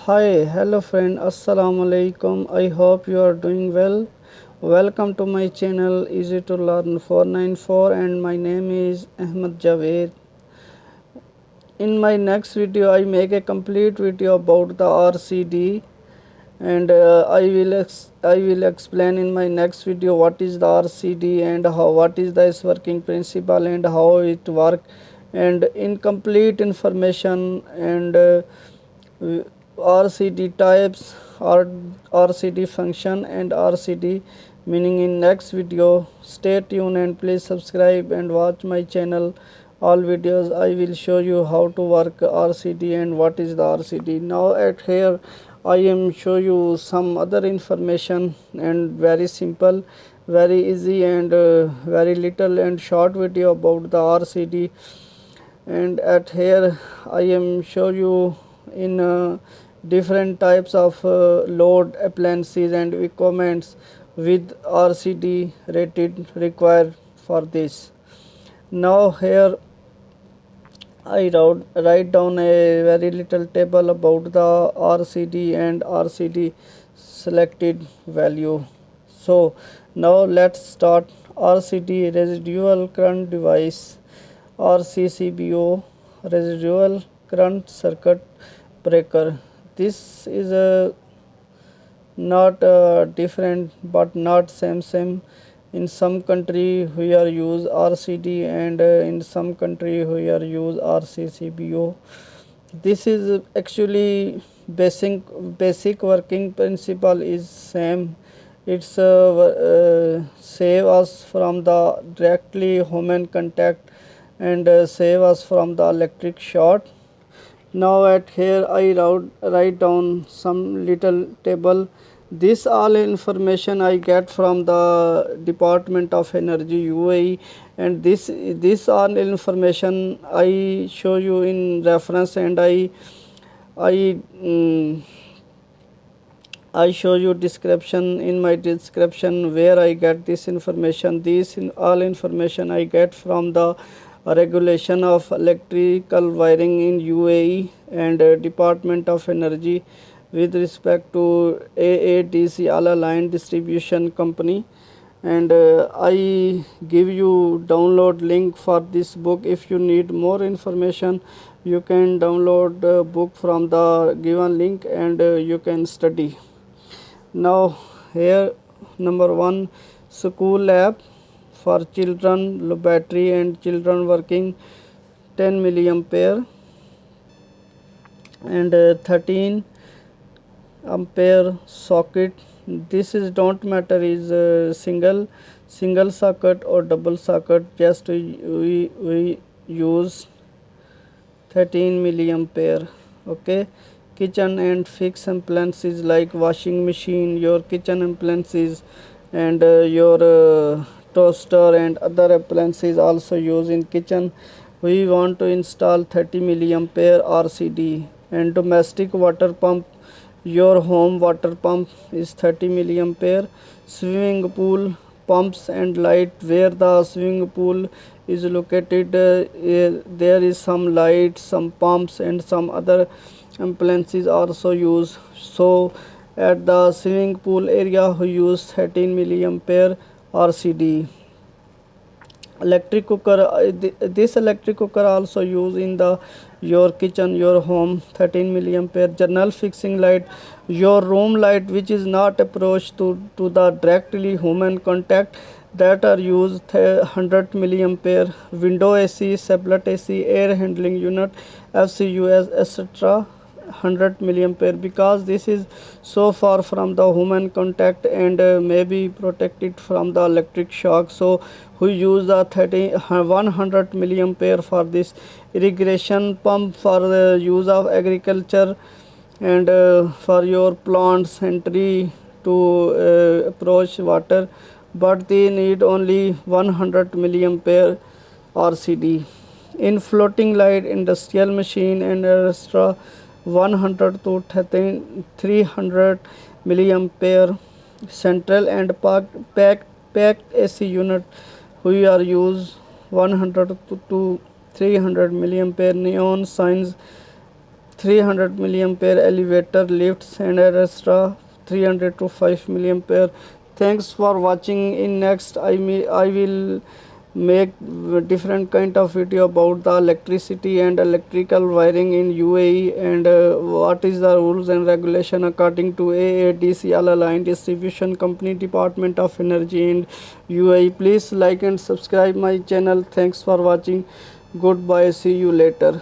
Hi, hello friend, Assalamu alaikum. I hope you are doing well. Welcome to my channel Easy to Learn 494 and my name is Ahmed Javed. In my next video, I make a complete video about the RCD and I will explain in my next video what is the RCD and what is its working principle and how it work and incomplete information and RCD types, RCD function and RCD meaning in next video. Stay tuned and please subscribe and watch my channel. All videos I will show you how to work RCD and what is the RCD. Now at here I am show you some other information and very simple, very easy and very little and short video about the RCD. And at here I am show you in different types of load appliances and equipments with RCD rated required for this. Now here I write down a very little table about the RCD and RCD selected value. So now let's start. RCD residual current device, RCCBO residual current circuit breaker. This is a not different but not same. In some country we are use RCD and in some country we are use RCCBO. This is actually basic working principle is same. It's save us from the directly human contact and save us from the electric short. Now at here I write down some little table. This all information I get from the Department of Energy UAE, and this all information I show you in reference and I show you description in my description where I get this information. All information I get from the regulation of electrical wiring in UAE and Department of Energy with respect to AADC Alain distribution company. And I give you download link for this book. If you need more information, you can download the book from the given link and you can study. Now here number 1, school lab for children, battery and children working 10 milliampere and 13 ampere socket. This is don't matter is single socket or double socket, just we use 13 milliampere. Okay, kitchen and fixed appliances like washing machine, your kitchen appliances and your toaster and other appliances also used in kitchen. We want to install 30 milliampere RCD. And domestic water pump, your home water pump is 30 milliampere. Swimming pool pumps and light, where the swimming pool is located there is some light, some pumps and some other appliances also used. So at the swimming pool area we use 13 milliampere RCD. Electric cooker, this electric cooker also used in the your kitchen, your home, 13 milliampere. General fixing light, your room light which is not approach to the directly human contact, that are used 100 milliampere. Window AC, tablet AC, air handling unit, FCUS etc. 100 milliampere, because this is so far from the human contact and may be protected from the electric shock. So we use the 100 milliampere for this. Irrigation pump for the use of agriculture and for your plants and tree to approach water, but they need only 100 milliampere RCD. In floating light, industrial machine and extra 100 to 300 milliampere. Central and packed AC unit, we are use 100 to 300 milliampere. Neon signs 300 milliampere elevator, lifts and etc. 300 to 5 milliampere. Thanks for watching. In next I will make different kind of video about the electricity and electrical wiring in UAE, and what is the rules and regulation according to AADC, Alain Distribution Company, Department of Energy in UAE. Please like and subscribe my channel. Thanks for watching. Goodbye. See you later.